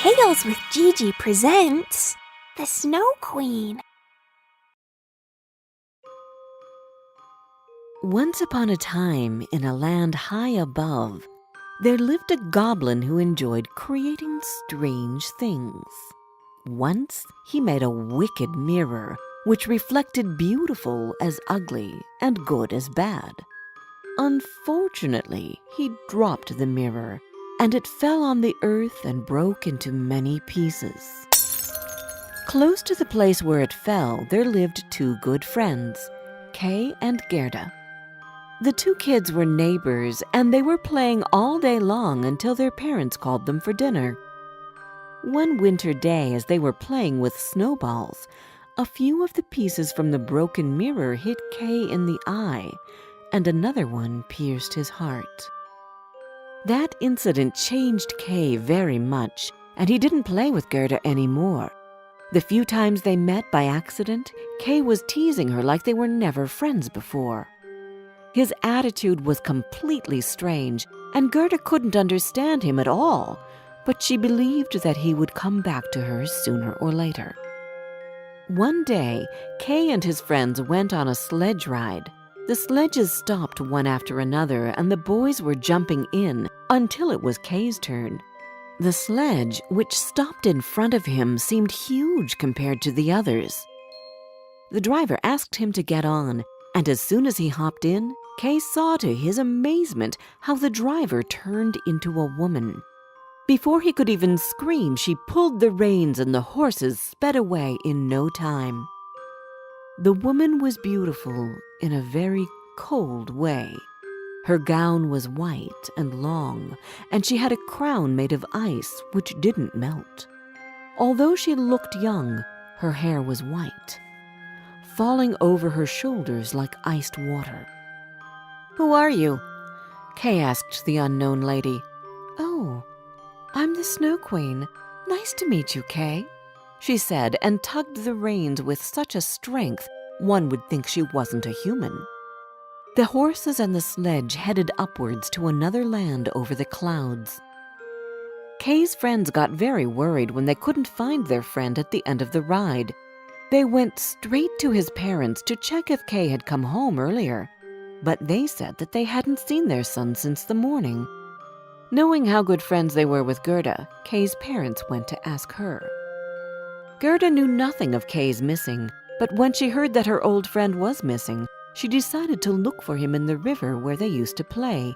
Tales with Gigi presents The Snow Queen. Once upon a time, in a land high above, there lived a goblin who enjoyed creating strange things. Once, he made a wicked mirror which reflected beautiful as ugly and good as bad. Unfortunately, he dropped the mirror, and it fell on the earth and broke into many pieces. Close to the place where it fell, there lived two good friends, Kay and Gerda. The two kids were neighbors, and they were playing all day long until their parents called them for dinner. One winter day, as they were playing with snowballs, a few of the pieces from the broken mirror hit Kay in the eye, and another one pierced his heart. That incident changed Kay very much, and he didn't play with Gerda anymore. The few times they met by accident, Kay was teasing her like they were never friends before. His attitude was completely strange, and Gerda couldn't understand him at all, but she believed that he would come back to her sooner or later. One day, Kay and his friends went on a sledge ride. The sledges stopped one after another, and the boys were jumping in until it was Kay's turn. The sledge, which stopped in front of him, seemed huge compared to the others. The driver asked him to get on, and as soon as he hopped in, Kay saw to his amazement how the driver turned into a woman. Before he could even scream, she pulled the reins and the horses sped away in no time. The woman was beautiful in a very cold way. Her gown was white and long, and she had a crown made of ice which didn't melt. Although she looked young, her hair was white, falling over her shoulders like iced water. "Who are you?" Kay asked the unknown lady. "Oh, I'm the Snow Queen. Nice to meet you, Kay," she said, and tugged the reins with such a strength one would think she wasn't a human. The horses and the sledge headed upwards to another land over the clouds. Kay's friends got very worried when they couldn't find their friend at the end of the ride. They went straight to his parents to check if Kay had come home earlier, but they said that they hadn't seen their son since the morning. Knowing how good friends they were with Gerda, Kay's parents went to ask her. Gerda knew nothing of Kay's missing, but when she heard that her old friend was missing, she decided to look for him in the river where they used to play.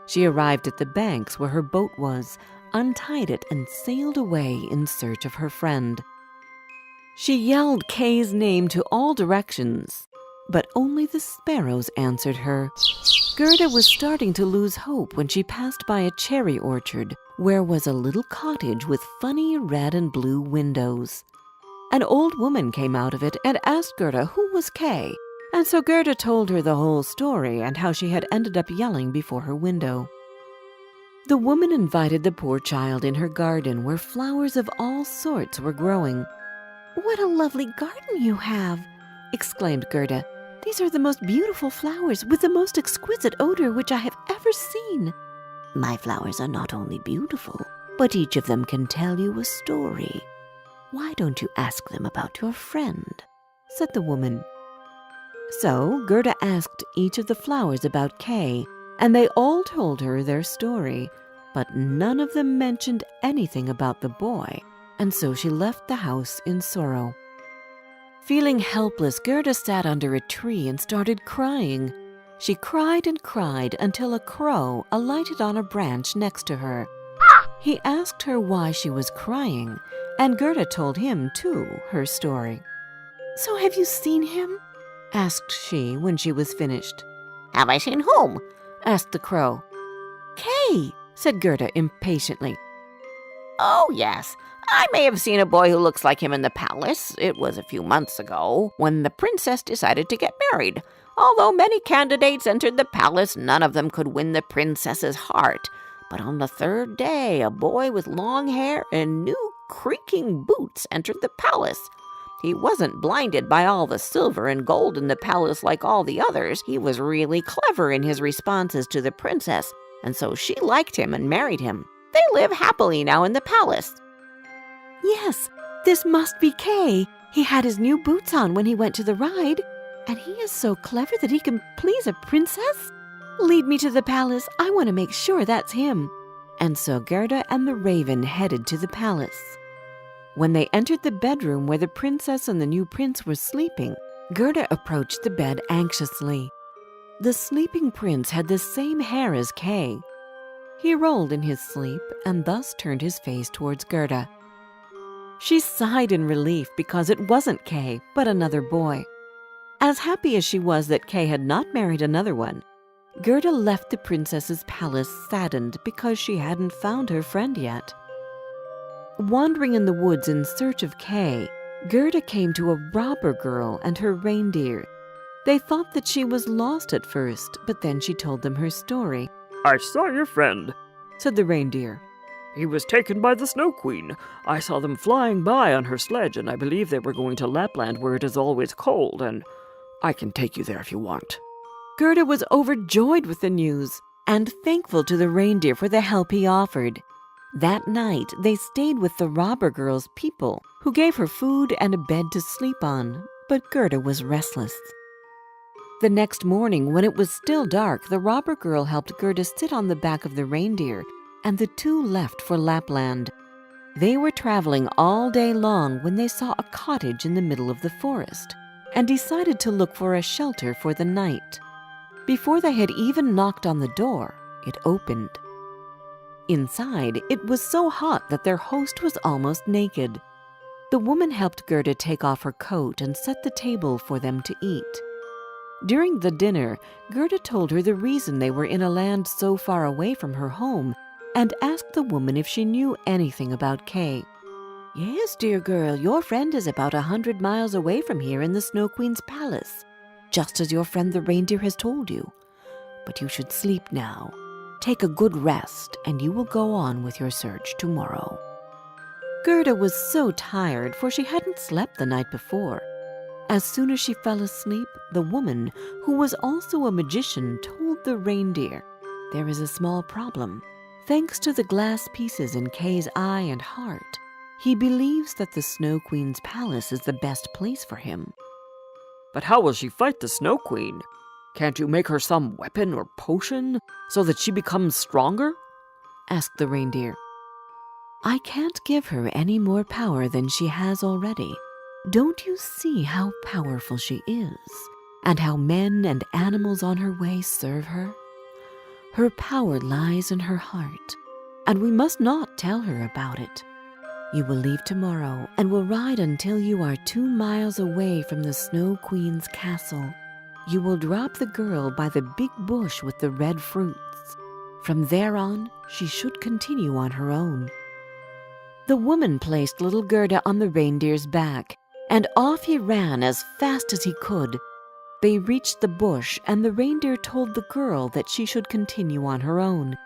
She arrived at the banks where her boat was, untied it, and sailed away in search of her friend. She yelled Kay's name to all directions, but only the sparrows answered her. Gerda was starting to lose hope when she passed by a cherry orchard where was a little cottage with funny red and blue windows. An old woman came out of it and asked Gerda who was Kay, and so Gerda told her the whole story and how she had ended up yelling before her window. The woman invited the poor child in her garden where flowers of all sorts were growing. "What a lovely garden you have!" exclaimed Gerda. "These are the most beautiful flowers with the most exquisite odor which I have ever seen." "My flowers are not only beautiful, but each of them can tell you a story. Why don't you ask them about your friend?" said the woman. So Gerda asked each of the flowers about Kay, and they all told her their story, but none of them mentioned anything about the boy, and so she left the house in sorrow. Feeling helpless, Gerda sat under a tree and started crying. She cried and cried until a crow alighted on a branch next to her. He asked her why she was crying, and Gerda told him, too, her story. "So have you seen him?" asked she when she was finished. "Have I seen whom?" asked the crow. "Kay," said Gerda impatiently. "Oh, yes. I may have seen a boy who looks like him in the palace. It was a few months ago, when the princess decided to get married. Although many candidates entered the palace, none of them could win the princess's heart. But on the third day, a boy with long hair and new creaking boots entered the palace. He wasn't blinded by all the silver and gold in the palace like all the others. He was really clever in his responses to the princess, and so she liked him and married him. They live happily now in the palace." Yes, this must be Kay. He had his new boots on when he went to the ride, and he is so clever that he can please a princess. Lead me to the palace. I want to make sure that's him." And so Gerda and the raven headed to the palace. When they entered the bedroom where the princess and the new prince were sleeping, Gerda approached the bed anxiously. The sleeping prince had the same hair as Kay. He rolled in his sleep and thus turned his face towards Gerda. She sighed in relief because it wasn't Kay, but another boy. As happy as she was that Kay had not married another one, Gerda left the princess's palace saddened because she hadn't found her friend yet. Wandering in the woods in search of Kay, Gerda came to a robber girl and her reindeer. They thought that she was lost at first, but then she told them her story. "I saw your friend," said the reindeer. "He was taken by the Snow Queen. I saw them flying by on her sledge, and I believe they were going to Lapland where it is always cold, and I can take you there if you want." Gerda was overjoyed with the news and thankful to the reindeer for the help he offered. That night, they stayed with the robber girl's people, who gave her food and a bed to sleep on, but Gerda was restless. The next morning, when it was still dark, the robber girl helped Gerda sit on the back of the reindeer, and the two left for Lapland. They were traveling all day long when they saw a cottage in the middle of the forest, and decided to look for a shelter for the night. Before they had even knocked on the door, it opened. Inside, it was so hot that their host was almost naked. The woman helped Gerda take off her coat and set the table for them to eat. During the dinner, Gerda told her the reason they were in a land so far away from her home and asked the woman if she knew anything about Kay. "Yes, dear girl, your friend is about 100 miles away from here in the Snow Queen's palace, just as your friend the reindeer has told you. But you should sleep now. Take a good rest, and you will go on with your search tomorrow." Gerda was so tired, for she hadn't slept the night before. As soon as she fell asleep, the woman, who was also a magician, told the reindeer, "There is a small problem. Thanks to the glass pieces in Kay's eye and heart, he believes that the Snow Queen's palace is the best place for him." "But how will she fight the Snow Queen? Can't you make her some weapon or potion so that she becomes stronger?" asked the reindeer. "I can't give her any more power than she has already. Don't you see how powerful she is, and how men and animals on her way serve her? Her power lies in her heart, and we must not tell her about it. You will leave tomorrow and will ride until you are 2 miles away from the Snow Queen's castle. You will drop the girl by the big bush with the red fruits. From there on, she should continue on her own." The woman placed little Gerda on the reindeer's back, and off he ran as fast as he could. They reached the bush, and the reindeer told the girl that she should continue on her own.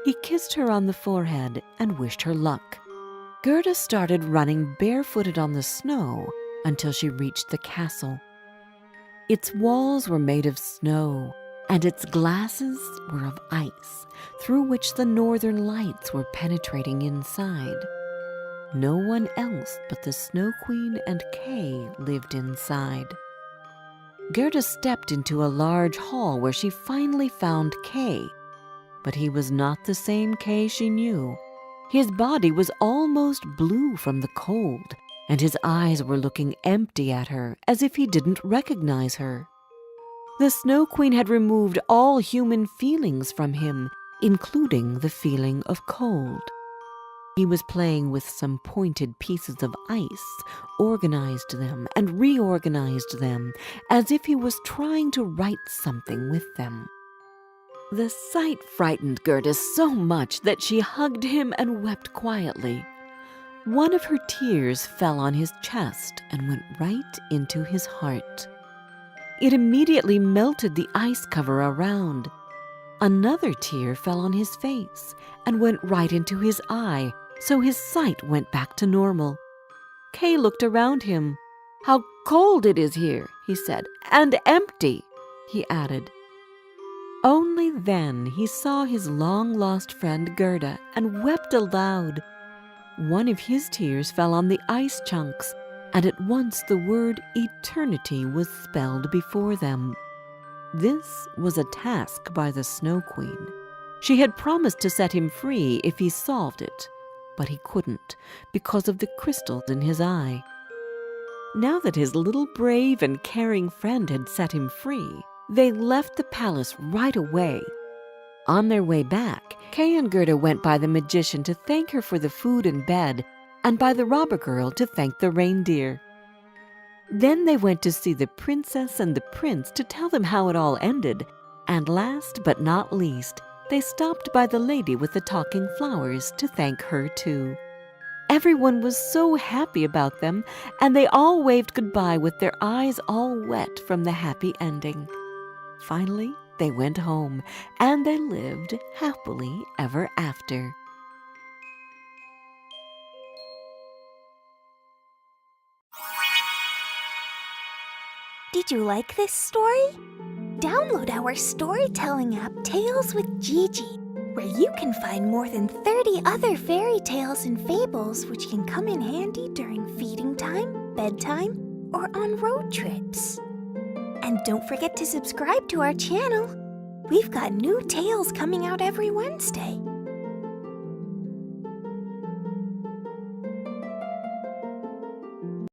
He kissed her on the forehead and wished her luck. Gerda started running barefooted on the snow until she reached the castle. Its walls were made of snow, and its glasses were of ice, through which the northern lights were penetrating inside. No one else but the Snow Queen and Kay lived inside. Gerda stepped into a large hall where she finally found Kay, but he was not the same Kay she knew. His body was almost blue from the cold, and his eyes were looking empty at her as if he didn't recognize her. The Snow Queen had removed all human feelings from him, including the feeling of cold. He was playing with some pointed pieces of ice, organized them and reorganized them as if he was trying to write something with them. The sight frightened Gerda so much that she hugged him and wept quietly. One of her tears fell on his chest and went right into his heart. It immediately melted the ice cover around. Another tear fell on his face and went right into his eye, so his sight went back to normal. Kay looked around him. "How cold it is here," he said, "and empty," he added. Only then he saw his long-lost friend Gerda and wept aloud. One of his tears fell on the ice chunks, and at once the word eternity was spelled before them. This was a task by the Snow Queen. She had promised to set him free if he solved it, but he couldn't because of the crystals in his eye. Now that his little brave and caring friend had set him free, they left the palace right away. On their way back, Kay and Gerda went by the magician to thank her for the food and bed, and by the robber girl to thank the reindeer. Then they went to see the princess and the prince to tell them how it all ended, and last but not least, they stopped by the lady with the talking flowers to thank her too. Everyone was so happy about them, and they all waved goodbye with their eyes all wet from the happy ending. Finally, they went home, and they lived happily ever after. Did you like this story? Download our storytelling app, Tales with Gigi, where you can find more than 30 other fairy tales and fables which can come in handy during feeding time, bedtime, or on road trips. And don't forget to subscribe to our channel. We've got new tales coming out every Wednesday.